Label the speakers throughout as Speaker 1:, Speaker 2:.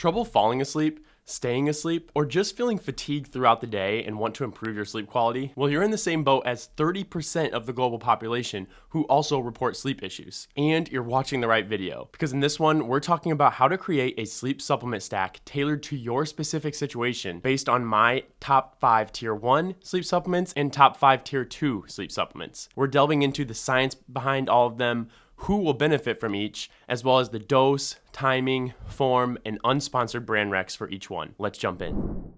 Speaker 1: Trouble falling asleep, staying asleep, or just feeling fatigued throughout the day and want to improve your sleep quality? Well, you're in the same boat as 30% of the global population who also report sleep issues. And you're watching the right video, because in this one, we're talking about how to create a sleep supplement stack tailored to your specific situation based on my top 5 tier 1 sleep supplements and top 5 tier 2 sleep supplements. We're delving into the science behind all of them, who will benefit from each, as well as the dose, timing, form, and unsponsored brand recs for each one. Let's jump in.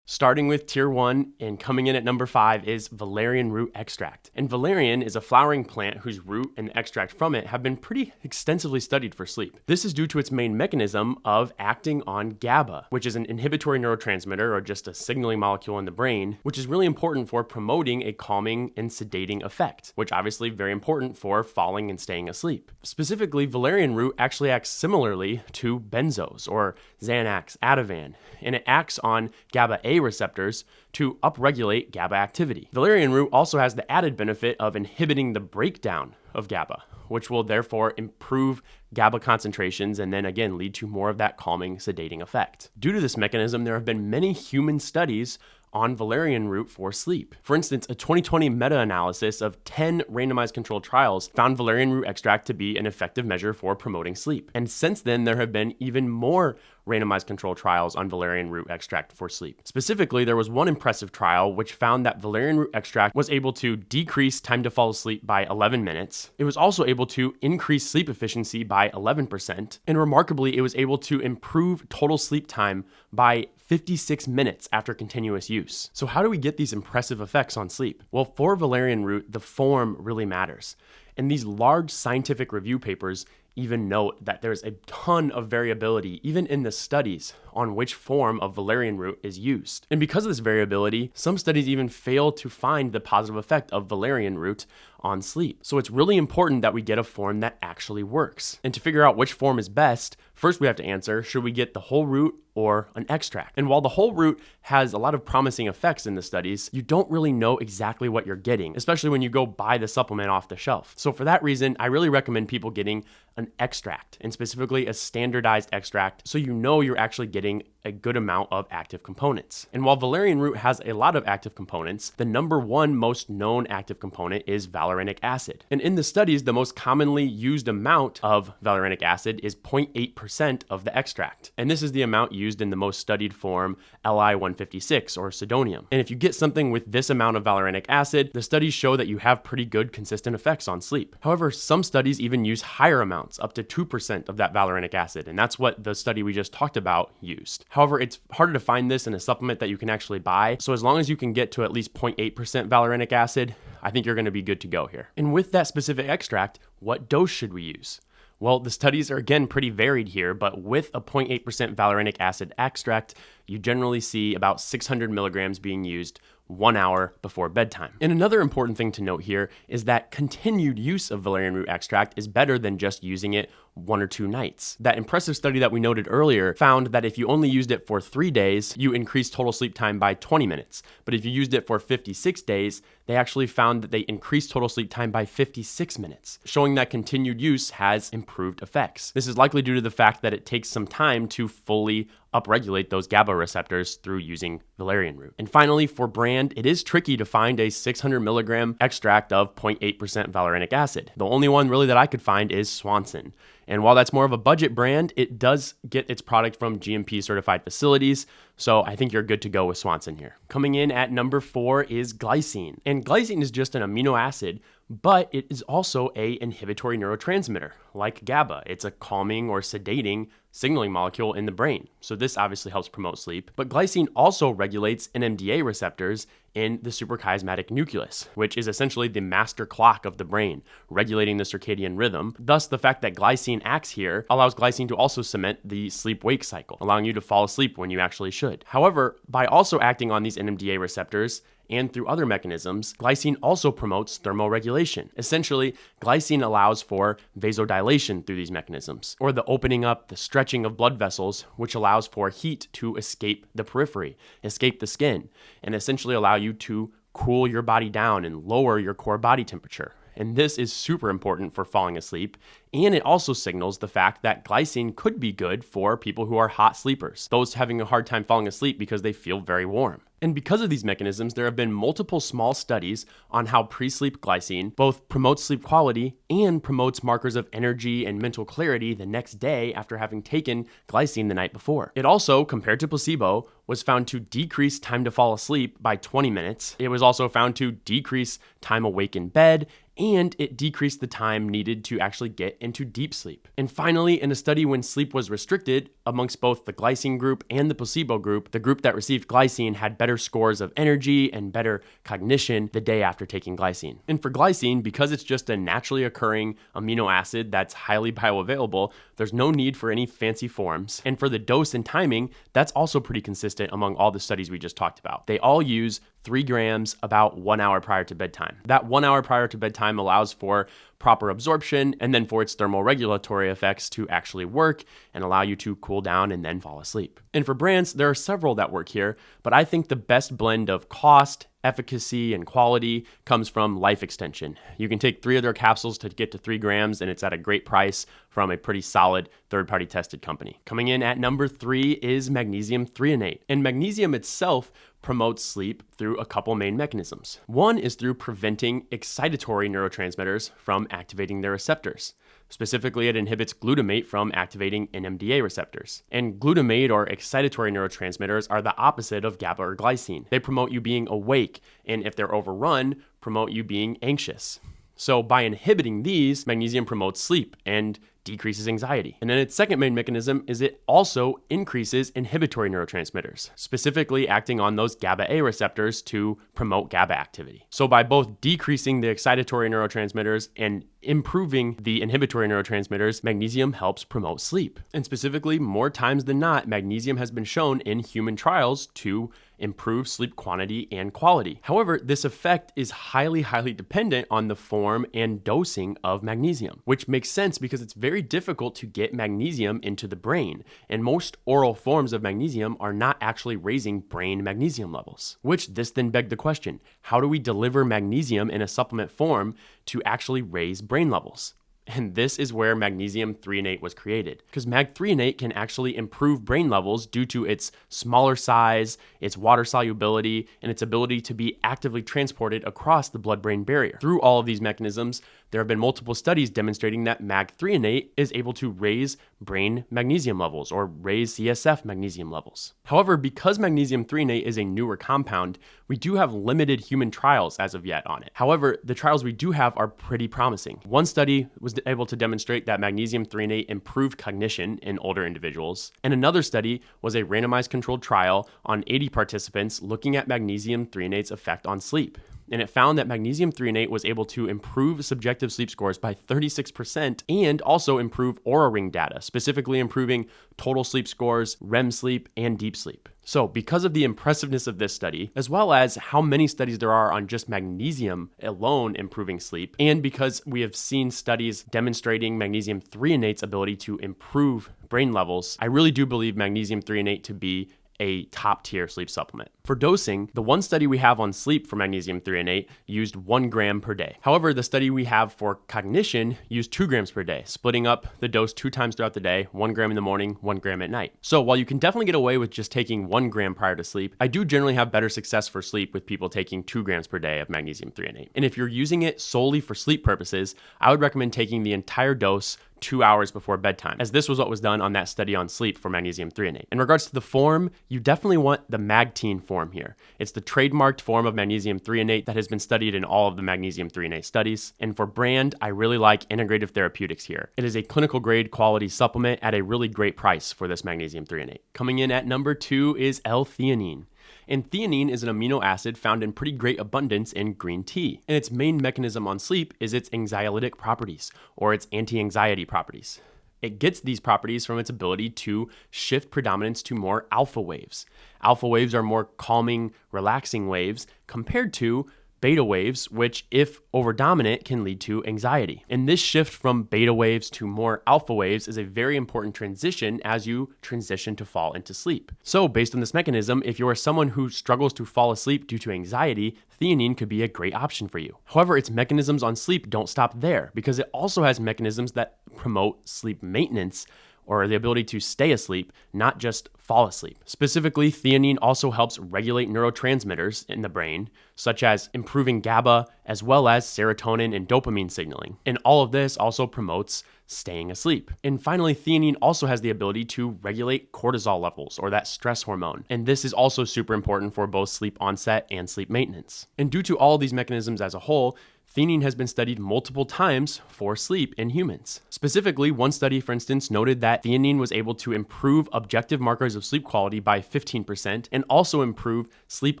Speaker 1: Starting with tier 1 and coming in at number 5 is valerian root extract. And valerian is a flowering plant whose root and the extract from it have been pretty extensively studied for sleep. This is due to its main mechanism of acting on GABA, which is an inhibitory neurotransmitter or just a signaling molecule in the brain, which is really important for promoting a calming and sedating effect, which obviously very important for falling and staying asleep. Specifically, valerian root actually acts similarly to benzos or Xanax, Ativan, and it acts on GABA-A receptors to upregulate GABA activity. Valerian root also has the added benefit of inhibiting the breakdown of GABA, which will therefore improve GABA concentrations and then again lead to more of that calming, sedating effect. Due to this mechanism, there have been many human studies on valerian root for sleep. For instance, a 2020 meta-analysis of 10 randomized controlled trials found valerian root extract to be an effective measure for promoting sleep. And since then, there have been even more randomized controlled trials on valerian root extract for sleep. Specifically, there was one impressive trial which found that valerian root extract was able to decrease time to fall asleep by 11 minutes. It was also able to increase sleep efficiency by 11%. And remarkably, it was able to improve total sleep time by 56 minutes after continuous use. So how do we get these impressive effects on sleep? Well, for valerian root, the form really matters. And these large scientific review papers even note that there's a ton of variability, even in the studies, on which form of valerian root is used. And because of this variability, some studies even fail to find the positive effect of valerian root on sleep. So it's really important that we get a form that actually works. And to figure out which form is best, first we have to answer, should we get the whole root or an extract? And while the whole root has a lot of promising effects in the studies, you don't really know exactly what you're getting, especially when you go buy the supplement off the shelf. So for that reason, I really recommend people getting an extract, and specifically a standardized extract, so you know you're actually getting a good amount of active components. And while valerian root has a lot of active components, the number 1 most known active component is valerianic acid. And in the studies, the most commonly used amount of valerianic acid is 0.8% of the extract. And this is the amount used in the most studied form, Li-156 or Sedonium. And if you get something with this amount of valerianic acid, the studies show that you have pretty good consistent effects on sleep. However, some studies even use higher amounts, up to 2% of that valerianic acid. And that's what the study we just talked about used. However, it's harder to find this in a supplement that you can actually buy. So as long as you can get to at least 0.8% valerianic acid, I think you're going to be good to go here. And with that specific extract, what dose should we use? Well, the studies are again pretty varied here, but with a 0.8% valerianic acid extract, you generally see about 600 milligrams being used 1 hour before bedtime. And another important thing to note here is that continued use of valerian root extract is better than just using it 1 or 2 nights. That impressive study that we noted earlier found that if you only used it for 3 days, you increased total sleep time by 20 minutes. But if you used it for 56 days, they actually found that they increased total sleep time by 56 minutes, showing that continued use has improved effects. This is likely due to the fact that it takes some time to fully upregulate those GABA receptors through using valerian root. And finally, for brand, it is tricky to find a 600 milligram extract of 0.8% valerianic acid. The only one really that I could find is Swanson. And while that's more of a budget brand, it does get its product from GMP certified facilities. So I think you're good to go with Swanson here. Coming in at number 4 is glycine. And glycine is just an amino acid, but it is also an inhibitory neurotransmitter like GABA. It's a calming or sedating signaling molecule in the brain. So this obviously helps promote sleep. But glycine also regulates NMDA receptors in the suprachiasmatic nucleus, which is essentially the master clock of the brain, regulating the circadian rhythm. Thus, the fact that glycine acts here allows glycine to also cement the sleep-wake cycle, allowing you to fall asleep when you actually should. However, by also acting on these NMDA receptors, and through other mechanisms, glycine also promotes thermoregulation. Essentially, glycine allows for vasodilation through these mechanisms, or the opening up, the stretching of blood vessels, which allows for heat to escape the periphery, escape the skin, and essentially allow you to cool your body down and lower your core body temperature. and this is super important for falling asleep. And it also signals the fact that glycine could be good for people who are hot sleepers, those having a hard time falling asleep because they feel very warm. And because of these mechanisms, there have been multiple small studies on how pre-sleep glycine both promotes sleep quality and promotes markers of energy and mental clarity the next day after having taken glycine the night before. It also, compared to placebo, was found to decrease time to fall asleep by 20 minutes. It was also found to decrease time awake in bed, and it decreased the time needed to actually get into deep sleep. And finally, in a study when sleep was restricted amongst both the glycine group and the placebo group, the group that received glycine had better scores of energy and better cognition the day after taking glycine. And for glycine, because it's just a naturally occurring amino acid that's highly bioavailable, there's no need for any fancy forms. And for the dose and timing, that's also pretty consistent among all the studies we just talked about. They all use 3 grams about 1 hour prior to bedtime. That 1 hour prior to bedtime allows for proper absorption and then for its thermoregulatory effects to actually work and allow you to cool down and then fall asleep. And for brands, there are several that work here, but I think the best blend of cost, efficacy, and quality comes from Life Extension. You can take 3 of their capsules to get to 3 grams, and it's at a great price from a pretty solid third-party tested company. Coming in at number 3 is magnesium threonate. And magnesium itself promotes sleep through a couple main mechanisms. One is through preventing excitatory neurotransmitters from activating their receptors. Specifically, it inhibits glutamate from activating NMDA receptors. And glutamate or excitatory neurotransmitters are the opposite of GABA or glycine. They promote you being awake, and if they're overrun, promote you being anxious. So by inhibiting these, magnesium promotes sleep and decreases anxiety. And then its second main mechanism is it also increases inhibitory neurotransmitters, specifically acting on those GABA-A receptors to promote GABA activity. So by both decreasing the excitatory neurotransmitters and improving the inhibitory neurotransmitters, magnesium helps promote sleep. And specifically, more times than not, magnesium has been shown in human trials to improve sleep quantity and quality. However, this effect is highly dependent on the form and dosing of magnesium, which makes sense because it's very difficult to get magnesium into the brain, and most oral forms of magnesium are not actually raising brain magnesium levels. Which this then begs the question, how do we deliver magnesium in a supplement form to actually raise brain levels? And this is where magnesium threonate was created, because mag threonate can actually improve brain levels due to its smaller size, its water solubility, and its ability to be actively transported across the blood-brain barrier. Through all of these mechanisms, there have been multiple studies demonstrating that mag threonate is able to raise brain magnesium levels or raise CSF magnesium levels. However, because magnesium threonate is a newer compound, we do have limited human trials as of yet on it. However, the trials we do have are pretty promising. One study was able to demonstrate that magnesium threonate improved cognition in older individuals, and another study was a randomized controlled trial on 80 participants looking at magnesium threonate's effect on sleep. And it found that magnesium threonate was able to improve subjective sleep scores by 36% and also improve Oura Ring data, specifically improving total sleep scores, REM sleep, and deep sleep. So because of the impressiveness of this study, as well as how many studies there are on just magnesium alone improving sleep, and because we have seen studies demonstrating magnesium threonate's ability to improve brain levels, I really do believe magnesium threonate to be a top tier sleep supplement. For dosing, the one study we have on sleep for magnesium threonate used 1 gram per day. However, the study we have for cognition used 2 grams per day, splitting up the dose 2 times throughout the day, 1 gram in the morning, 1 gram at night. So while you can definitely get away with just taking 1 gram prior to sleep, I do generally have better success for sleep with people taking 2 grams per day of magnesium threonate. And if you're using it solely for sleep purposes, I would recommend taking the entire dose 2 hours before bedtime, as this was what was done on that study on sleep for magnesium threonate. In regards to the form, you definitely want the Magtine form here. It's the trademarked form of magnesium threonate that has been studied in all of the magnesium threonate studies. And for brand, I really like Integrative Therapeutics here. It is a clinical grade quality supplement at a really great price for this magnesium threonate. Coming in at number 2 is L-Theanine. And theanine is an amino acid found in pretty great abundance in green tea. And its main mechanism on sleep is its anxiolytic properties, or its anti-anxiety properties. It gets these properties from its ability to shift predominance to more alpha waves. Alpha waves are more calming, relaxing waves compared to beta waves, which, if overdominant, can lead to anxiety. And this shift from beta waves to more alpha waves is a very important transition as you transition to fall into sleep. So based on this mechanism, if you are someone who struggles to fall asleep due to anxiety, theanine could be a great option for you. However, its mechanisms on sleep don't stop there, because it also has mechanisms that promote sleep maintenance, or the ability to stay asleep, not just fall asleep. Specifically, theanine also helps regulate neurotransmitters in the brain, such as improving GABA, as well as serotonin and dopamine signaling. And all of this also promotes staying asleep. And finally, theanine also has the ability to regulate cortisol levels, or that stress hormone. And this is also super important for both sleep onset and sleep maintenance. And due to all of these mechanisms as a whole, theanine has been studied multiple times for sleep in humans. Specifically, one study, for instance, noted that theanine was able to improve objective markers of sleep quality by 15% and also improve sleep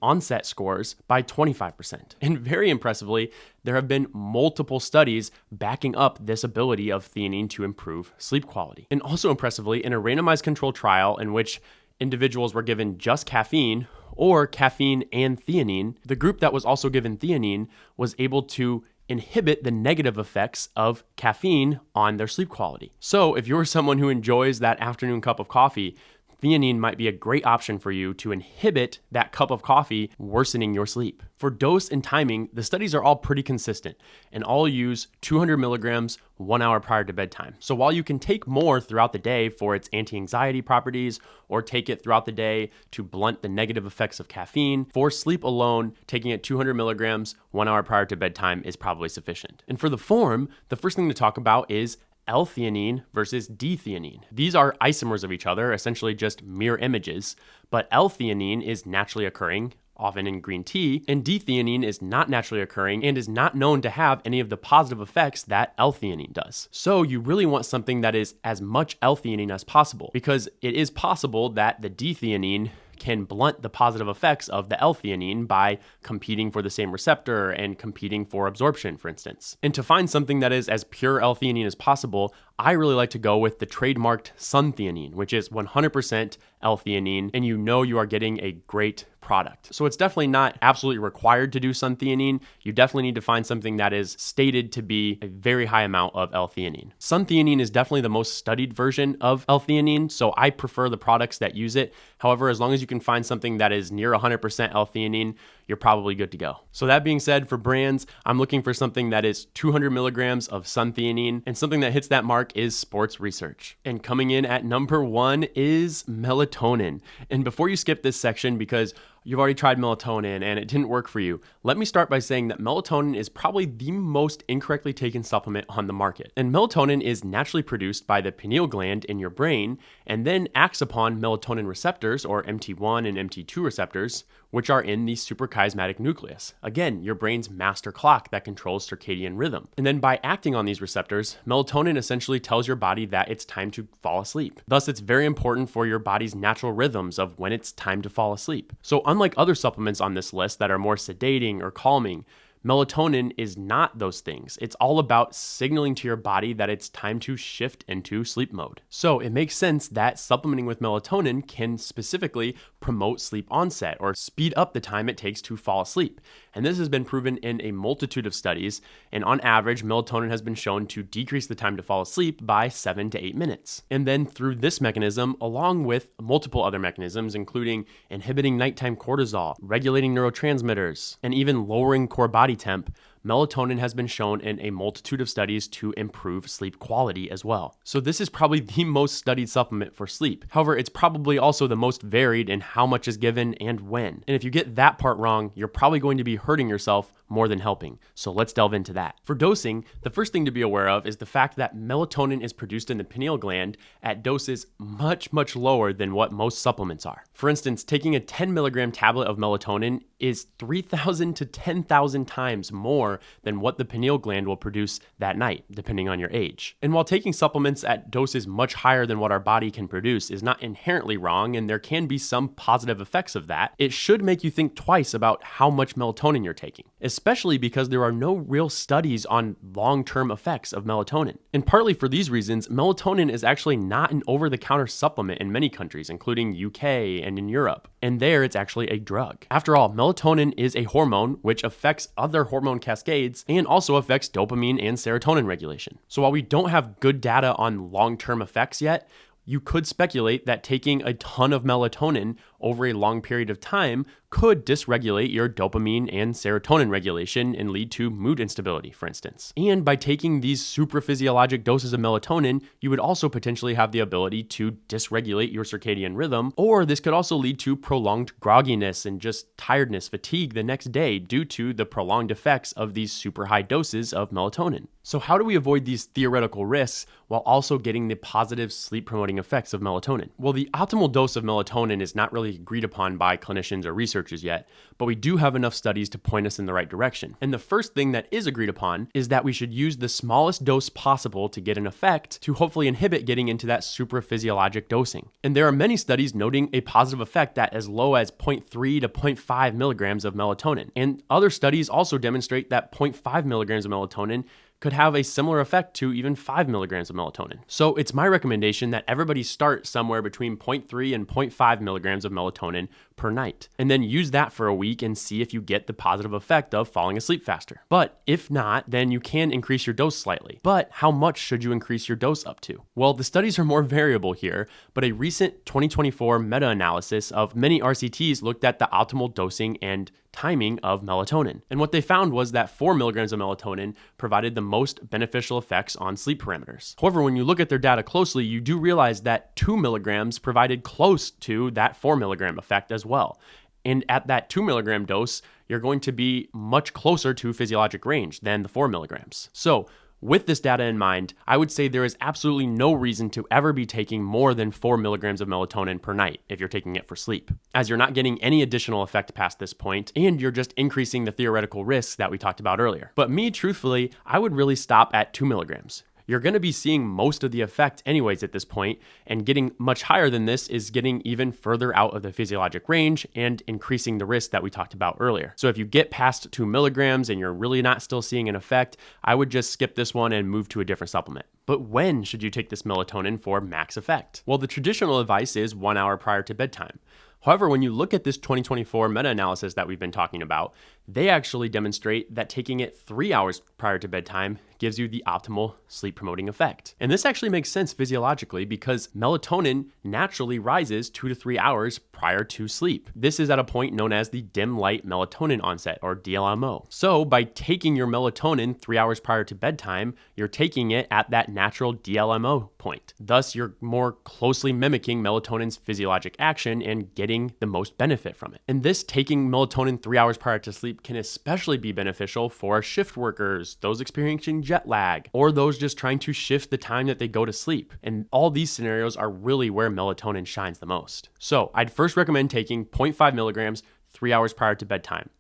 Speaker 1: onset scores by 25%. And very impressively, there have been multiple studies backing up this ability of theanine to improve sleep quality. And also impressively, in a randomized controlled trial in which individuals were given just caffeine or caffeine and theanine, the group that was also given theanine was able to inhibit the negative effects of caffeine on their sleep quality. So if you're someone who enjoys that afternoon cup of coffee, theanine might be a great option for you to inhibit that cup of coffee worsening your sleep. For dose and timing, the studies are all pretty consistent and all use 200 milligrams 1 hour prior to bedtime. So while you can take more throughout the day for its anti-anxiety properties or take it throughout the day to blunt the negative effects of caffeine, for sleep alone, taking it 200 milligrams 1 hour prior to bedtime is probably sufficient. And for the form, the first thing to talk about is L-Theanine versus D-Theanine. These are isomers of each other, essentially just mirror images, but L-Theanine is naturally occurring, often in green tea, and D-Theanine is not naturally occurring and is not known to have any of the positive effects that L-Theanine does. So you really want something that is as much L-Theanine as possible, because it is possible that the D-Theanine can blunt the positive effects of the L-Theanine by competing for the same receptor and competing for absorption, for instance. And to find something that is as pure L-Theanine as possible, I really like to go with the trademarked suntheanine, which is 100% L-Theanine, and you know you are getting a great product. So it's definitely not absolutely required to do suntheanine. You definitely need to find something that is stated to be a very high amount of L-Theanine. Suntheanine is definitely the most studied version of L-Theanine, so I prefer the products that use it. However, as long as you can find something that is near 100% L-Theanine, you're probably good to go. So that being said, for brands, I'm looking for something that is 200 milligrams of suntheanine, and something that hits that mark is Sports Research. And coming in at number 1 is melatonin. And before you skip this section, because you've already tried melatonin and it didn't work for you, let me start by saying that melatonin is probably the most incorrectly taken supplement on the market. And melatonin is naturally produced by the pineal gland in your brain and then acts upon melatonin receptors, or MT1 and MT2 receptors, which are in the suprachiasmatic nucleus. Again, your brain's master clock that controls circadian rhythm. And then by acting on these receptors, melatonin essentially tells your body that it's time to fall asleep. Thus, it's very important for your body's natural rhythms of when it's time to fall asleep. So unlike other supplements on this list that are more sedating or calming, melatonin is not those things. It's all about signaling to your body that it's time to shift into sleep mode. So it makes sense that supplementing with melatonin can specifically promote sleep onset or speed up the time it takes to fall asleep. And this has been proven in a multitude of studies. And on average, melatonin has been shown to decrease the time to fall asleep by 7 to 8 minutes. And then through this mechanism, along with multiple other mechanisms, including inhibiting nighttime cortisol, regulating neurotransmitters, and even lowering core body temp, melatonin has been shown in a multitude of studies to improve sleep quality as well. So this is probably the most studied supplement for sleep. However, it's probably also the most varied in how much is given and when. And if you get that part wrong, you're probably going to be hurting yourself more than helping. So let's delve into that. For dosing, the first thing to be aware of is the fact that melatonin is produced in the pineal gland at doses much, much lower than what most supplements are. For instance, taking a 10 milligram tablet of melatonin is 3,000 to 10,000 times more than what the pineal gland will produce that night, depending on your age. And while taking supplements at doses much higher than what our body can produce is not inherently wrong, and there can be some positive effects of that, it should make you think twice about how much melatonin you're taking, especially because there are no real studies on long-term effects of melatonin. And partly for these reasons, melatonin is actually not an over-the-counter supplement in many countries, including UK and in Europe. And there it's actually a drug. After all, melatonin is a hormone which affects other hormone cascades and also affects dopamine and serotonin regulation. So while we don't have good data on long-term effects yet, you could speculate that taking a ton of melatonin over a long period of time could dysregulate your dopamine and serotonin regulation and lead to mood instability, for instance. And by taking these super physiologic doses of melatonin, you would also potentially have the ability to dysregulate your circadian rhythm, or this could also lead to prolonged grogginess and just tiredness, fatigue the next day due to the prolonged effects of these super high doses of melatonin. So how do we avoid these theoretical risks while also getting the positive sleep promoting effects of melatonin? Well, the optimal dose of melatonin is not really agreed upon by clinicians or researchers yet, but we do have enough studies to point us in the right direction. And the first thing that is agreed upon is that we should use the smallest dose possible to get an effect to hopefully inhibit getting into that super physiologic dosing. And there are many studies noting a positive effect at as low as 0.3 to 0.5 milligrams of melatonin. And other studies also demonstrate that 0.5 milligrams of melatonin could have a similar effect to even 5 milligrams of melatonin. So it's my recommendation that everybody start somewhere between 0.3 and 0.5 milligrams of melatonin per night, and then use that for a week and see if you get the positive effect of falling asleep faster. But if not, then you can increase your dose slightly. But how much should you increase your dose up to? Well, the studies are more variable here, but a recent 2024 meta-analysis of many RCTs looked at the optimal dosing and timing of melatonin. And what they found was that 4 milligrams of melatonin provided the most beneficial effects on sleep parameters. However, when you look at their data closely, you do realize that 2 milligrams provided close to that 4 milligram effect as well. And at that 2 milligram dose, you're going to be much closer to physiologic range than the 4 milligrams. So with this data in mind, I would say there is absolutely no reason to ever be taking more than 4 milligrams of melatonin per night if you're taking it for sleep, as you're not getting any additional effect past this point, and you're just increasing the theoretical risks that we talked about earlier. But me, truthfully, I would really stop at 2 milligrams. You're going to be seeing most of the effect anyways at this point, and getting much higher than this is getting even further out of the physiologic range and increasing the risk that we talked about earlier. So if you get past 2 milligrams and you're really not still seeing an effect, I would just skip this one and move to a different supplement. But when should you take this melatonin for max effect? Well, the traditional advice is 1 hour prior to bedtime. However, when you look at this 2024 meta-analysis that we've been talking about, they actually demonstrate that taking it 3 hours prior to bedtime gives you the optimal sleep promoting effect. And this actually makes sense physiologically because melatonin naturally rises 2 to 3 hours prior to sleep. This is at a point known as the dim light melatonin onset, or DLMO. So by taking your melatonin 3 hours prior to bedtime, you're taking it at that natural DLMO point. Thus, you're more closely mimicking melatonin's physiologic action and getting the most benefit from it. And this taking melatonin 3 hours prior to sleep can especially be beneficial for shift workers, those experiencing jet lag, or those just trying to shift the time that they go to sleep. And all these scenarios are really where melatonin shines the most. So I'd first recommend taking 0.5 milligrams 3 hours prior to bedtime.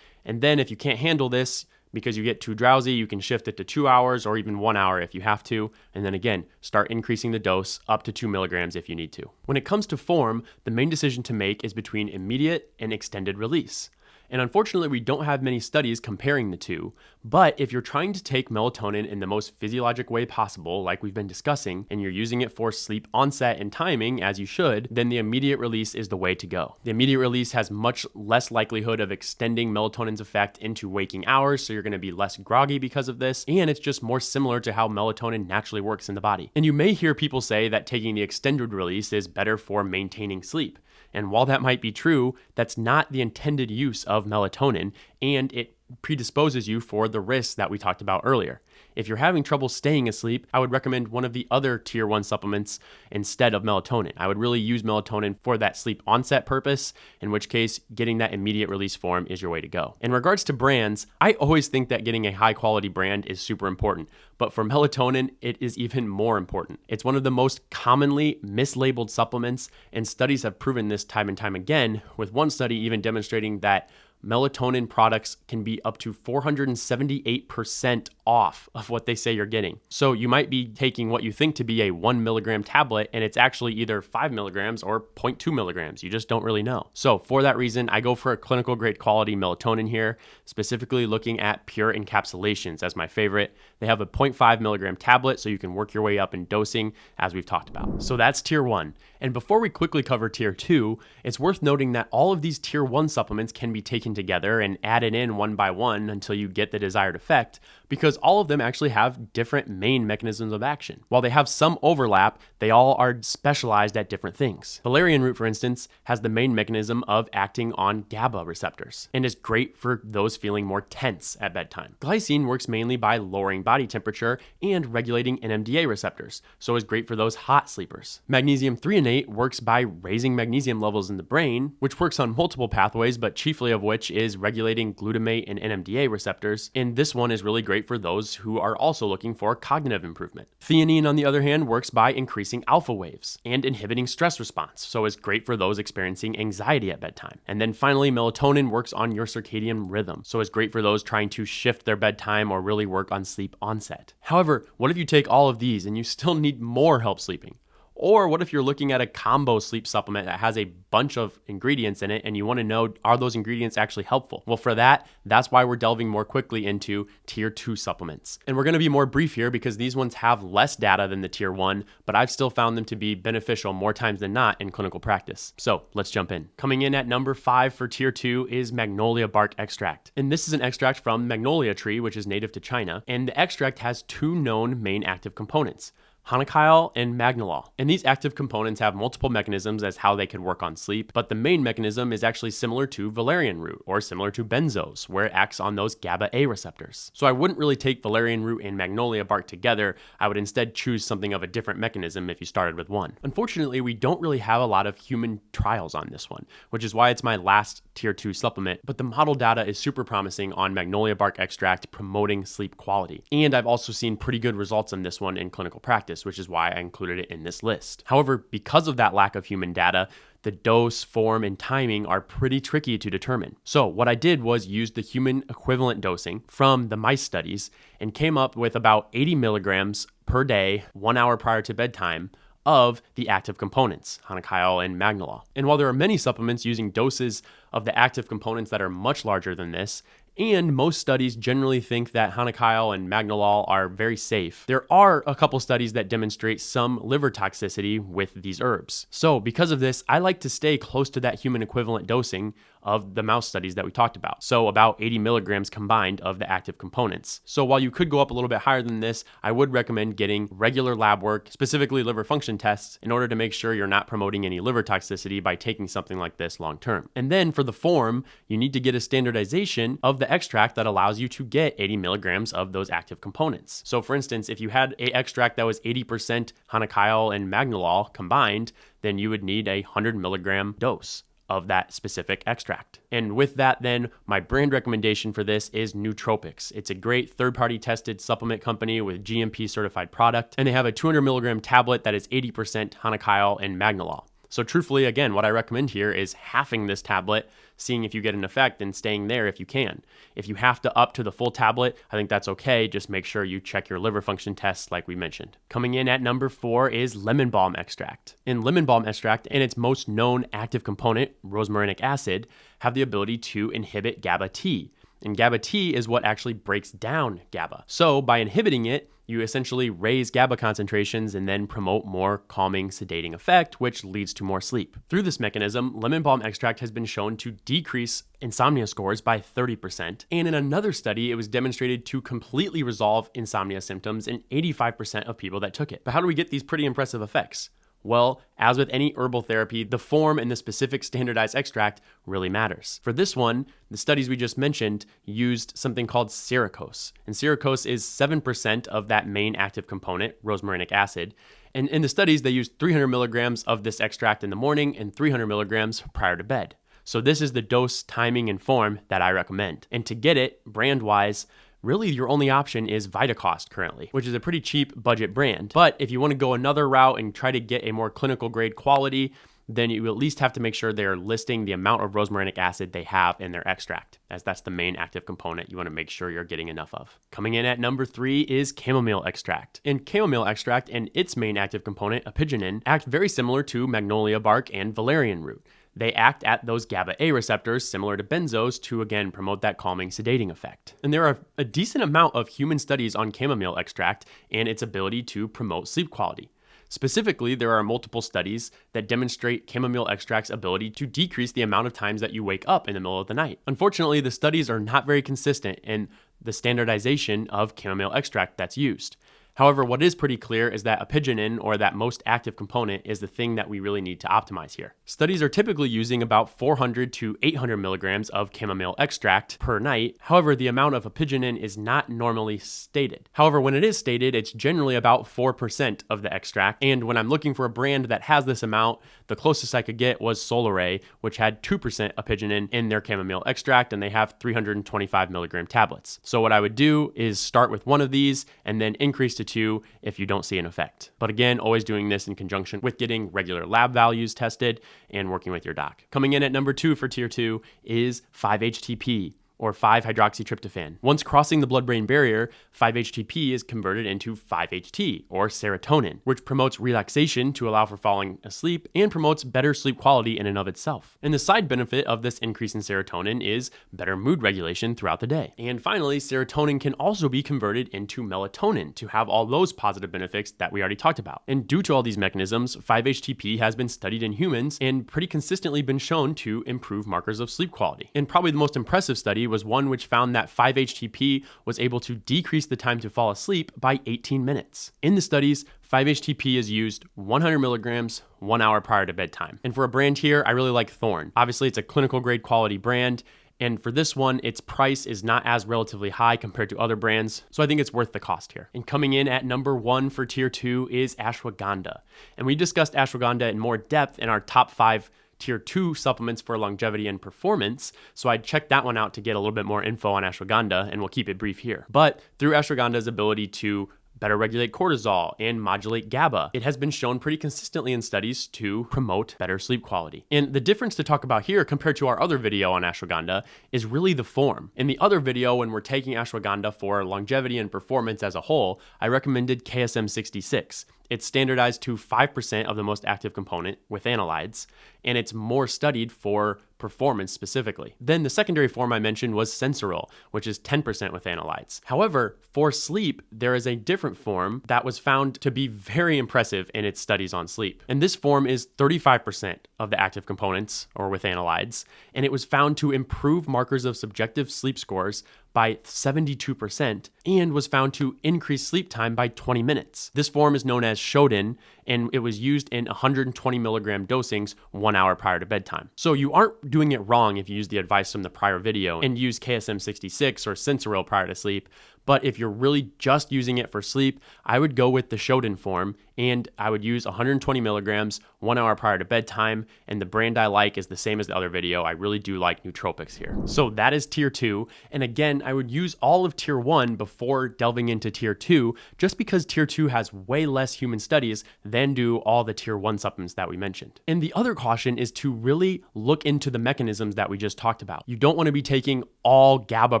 Speaker 1: And then if you can't handle this because you get too drowsy, you can shift it to 2 hours or even 1 hour if you have to. And then again, start increasing the dose up to 2 milligrams if you need to. When it comes to form, the main decision to make is between immediate and extended release. And unfortunately, we don't have many studies comparing the two, but if you're trying to take melatonin in the most physiologic way possible, like we've been discussing, and you're using it for sleep onset and timing, as you should, then the immediate release is the way to go. The immediate release has much less likelihood of extending melatonin's effect into waking hours, so you're going to be less groggy because of this, and it's just more similar to how melatonin naturally works in the body. And you may hear people say that taking the extended release is better for maintaining sleep. And while that might be true, that's not the intended use of melatonin, and it predisposes you for the risks that we talked about earlier. If you're having trouble staying asleep, I would recommend one of the other tier 1 supplements instead of melatonin. I would really use melatonin for that sleep onset purpose, in which case getting that immediate release form is your way to go. In regards to brands, I always think that getting a high quality brand is super important, but for melatonin, it is even more important. It's one of the most commonly mislabeled supplements, and studies have proven this time and time again, with one study even demonstrating that melatonin products can be up to 478% off of what they say you're getting. So you might be taking what you think to be a 1 milligram tablet, and it's actually either 5 milligrams or 0.2 milligrams. You just don't really know. So for that reason, I go for a clinical grade quality melatonin here, specifically looking at pure encapsulations as my favorite. They have a 0.5 milligram tablet, so you can work your way up in dosing as we've talked about. So that's tier 1. And before we quickly cover tier 2, it's worth noting that all of these tier 1 supplements can be taken together and added in one by one until you get the desired effect, because all of them actually have different main mechanisms of action. While they have some overlap, they all are specialized at different things. Valerian root, for instance, has the main mechanism of acting on GABA receptors and is great for those feeling more tense at bedtime. Glycine works mainly by lowering body temperature and regulating NMDA receptors, so is great for those hot sleepers. Magnesium threonate works by raising magnesium levels in the brain, which works on multiple pathways, but chiefly of which is regulating glutamate and NMDA receptors, and this one is really great for those who are also looking for cognitive improvement. Theanine, on the other hand, works by increasing alpha waves and inhibiting stress response, so is great for those experiencing anxiety at bedtime. And then finally, melatonin works on your circadian rhythm, so is great for those trying to shift their bedtime or really work on sleep onset. However, what if you take all of these and you still need more help sleeping? Or what if you're looking at a combo sleep supplement that has a bunch of ingredients in it and you want to know, are those ingredients actually helpful? Well, for that's why we're delving more quickly into tier 2 supplements. And we're going to be more brief here because these ones have less data than the tier 1, but I've still found them to be beneficial more times than not in clinical practice. So let's jump in. Coming in at number 5 for tier 2 is Magnolia bark extract. And this is an extract from Magnolia tree, which is native to China. And the extract has 2 known main active components: Hanakyle and Magnolol. And these active components have multiple mechanisms as how they can work on sleep, but the main mechanism is actually similar to valerian root or similar to benzos, where it acts on those GABA A receptors. So I wouldn't really take valerian root and magnolia bark together. I would instead choose something of a different mechanism if you started with one. Unfortunately, we don't really have a lot of human trials on this one, which is why it's my last tier 2 supplement, but the model data is super promising on magnolia bark extract promoting sleep quality. And I've also seen pretty good results on this one in clinical practice, which is why I included it in this list. However, because of that lack of human data, the dose, form, and timing are pretty tricky to determine. So what I did was use the human equivalent dosing from the mice studies and came up with about 80 milligrams per day, 1 hour prior to bedtime, of the active components, Hanakyle and Magnolol. And while there are many supplements using doses of the active components that are much larger than this, and most studies generally think that Hanakyle and Magnolol are very safe, there are a couple studies that demonstrate some liver toxicity with these herbs. So because of this, I like to stay close to that human equivalent dosing of the mouse studies that we talked about. So about 80 milligrams combined of the active components. So while you could go up a little bit higher than this, I would recommend getting regular lab work, specifically liver function tests, in order to make sure you're not promoting any liver toxicity by taking something like this long term. And then for the form, you need to get a standardization of the extract that allows you to get 80 milligrams of those active components. So for instance, if you had an extract that was 80% Hanakyle and Magnolol combined, then you would need a 100 milligram dose of that specific extract. And with that, then, my brand recommendation for this is Nootropics. It's a great third-party tested supplement company with GMP certified product, and they have a 200 milligram tablet that is 80% Hanakyle and Magnolol. So truthfully, again, what I recommend here is halving this tablet, seeing if you get an effect and staying there if you can. If you have to up to the full tablet, I think that's okay. Just make sure you check your liver function tests like we mentioned. Coming in at number 4 is lemon balm extract. And lemon balm extract and its most known active component, rosmarinic acid, have the ability to inhibit GABA T. And GABA T is what actually breaks down GABA. So by inhibiting it, you essentially raise GABA concentrations and then promote more calming, sedating effect, which leads to more sleep. Through this mechanism, lemon balm extract has been shown to decrease insomnia scores by 30%. And in another study, it was demonstrated to completely resolve insomnia symptoms in 85% of people that took it. But how do we get these pretty impressive effects? Well, as with any herbal therapy, the form and the specific standardized extract really matters. For this one, the studies we just mentioned used something called sericose. And sericose is 7% of that main active component, rosmarinic acid. And in the studies, they used 300 milligrams of this extract in the morning and 300 milligrams prior to bed. So this is the dose, timing, and form that I recommend. And to get it, brand-wise, really your only option is Vitacost currently, which is a pretty cheap budget brand. But if you want to go another route and try to get a more clinical grade quality, then you at least have to make sure they're listing the amount of rosmarinic acid they have in their extract, as that's the main active component you want to make sure you're getting enough of. Coming in at number 3 is chamomile extract. And chamomile extract and its main active component, apigenin, act very similar to magnolia bark and valerian root. They act at those GABA A receptors similar to benzos to, again, promote that calming, sedating effect. And there are a decent amount of human studies on chamomile extract and its ability to promote sleep quality. Specifically, there are multiple studies that demonstrate chamomile extract's ability to decrease the amount of times that you wake up in the middle of the night. Unfortunately, the studies are not very consistent in the standardization of chamomile extract that's used. However, what is pretty clear is that apigenin, or that most active component, is the thing that we really need to optimize here. Studies are typically using about 400 to 800 milligrams of chamomile extract per night. However, the amount of apigenin is not normally stated. However, when it is stated, it's generally about 4% of the extract. And when I'm looking for a brand that has this amount, the closest I could get was Solaray, which had 2% apigenin in their chamomile extract, and they have 325 milligram tablets. So what I would do is start with one of these and then increase to 2 if you don't see an effect. But again, always doing this in conjunction with getting regular lab values tested and working with your doc. Coming in at number 2 for tier 2 is 5-HTP, or 5-hydroxytryptophan. Once crossing the blood-brain barrier, 5-HTP is converted into 5-HT, or serotonin, which promotes relaxation to allow for falling asleep and promotes better sleep quality in and of itself. And the side benefit of this increase in serotonin is better mood regulation throughout the day. And finally, serotonin can also be converted into melatonin to have all those positive benefits that we already talked about. And due to all these mechanisms, 5-HTP has been studied in humans and pretty consistently been shown to improve markers of sleep quality. And probably the most impressive study was one which found that 5-HTP was able to decrease the time to fall asleep by 18 minutes. In the studies, 5-HTP is used 100 milligrams 1 hour prior to bedtime. And for a brand here, I really like Thorne. Obviously, it's a clinical grade quality brand. And for this one, its price is not as relatively high compared to other brands, so I think it's worth the cost here. And coming in at number 1 for tier 2 is Ashwaghanda. And we discussed Ashwaghanda in more depth in our top 5 tier 2 supplements for longevity and performance, so I'd check that one out to get a little bit more info on Ashwaghanda, and we'll keep it brief here. But through Ashwagandha's ability to better regulate cortisol and modulate GABA, it has been shown pretty consistently in studies to promote better sleep quality. And the difference to talk about here compared to our other video on Ashwaghanda is really the form. In the other video, when we're taking Ashwaghanda for longevity and performance as a whole, I recommended KSM 66. It's standardized to 5% of the most active component with analytes, and it's more studied for performance specifically. Then the secondary form I mentioned was Sensoril, which is 10% with analytes. However, for sleep, there is a different form that was found to be very impressive in its studies on sleep. And this form is 35% of the active components, or with analytes, and it was found to improve markers of subjective sleep scores by 72% and was found to increase sleep time by 20 minutes. This form is known as Shodan, and it was used in 120 milligram dosings 1 hour prior to bedtime. So you aren't doing it wrong if you use the advice from the prior video and use KSM 66 or Sensoril prior to sleep. But if you're really just using it for sleep, I would go with the Shodan form, and I would use 120 milligrams 1 hour prior to bedtime. And the brand I like is the same as the other video. I really do like nootropics here. So that is tier 2. And again, I would use all of tier 1 before delving into tier 2, just because tier 2 has way less human studies than do all the tier 1 supplements that we mentioned. And the other caution is to really look into the mechanisms that we just talked about. You don't want to be taking all GABA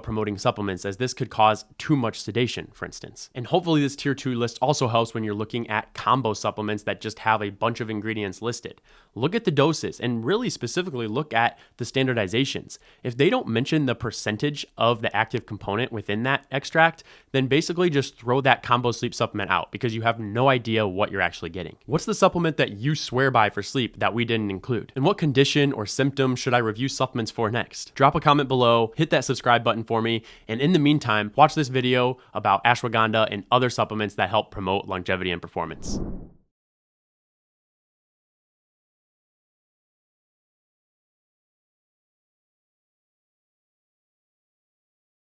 Speaker 1: promoting supplements, as this could cause too much sedation, for instance. And hopefully this tier 2 list also helps when you're looking at combo supplements that just have a bunch of ingredients listed. Look at the doses and really specifically look at the standardizations. If they don't mention the percentage of the active component within that extract, then basically just throw that combo sleep supplement out, because you have no idea what you're actually getting. What's the supplement that you swear by for sleep that we didn't include? And what condition or symptom should I review supplements for next? Drop a comment below, hit that subscribe button for me, and in the meantime, watch this video about ashwagandha and other supplements that help promote longevity and performance.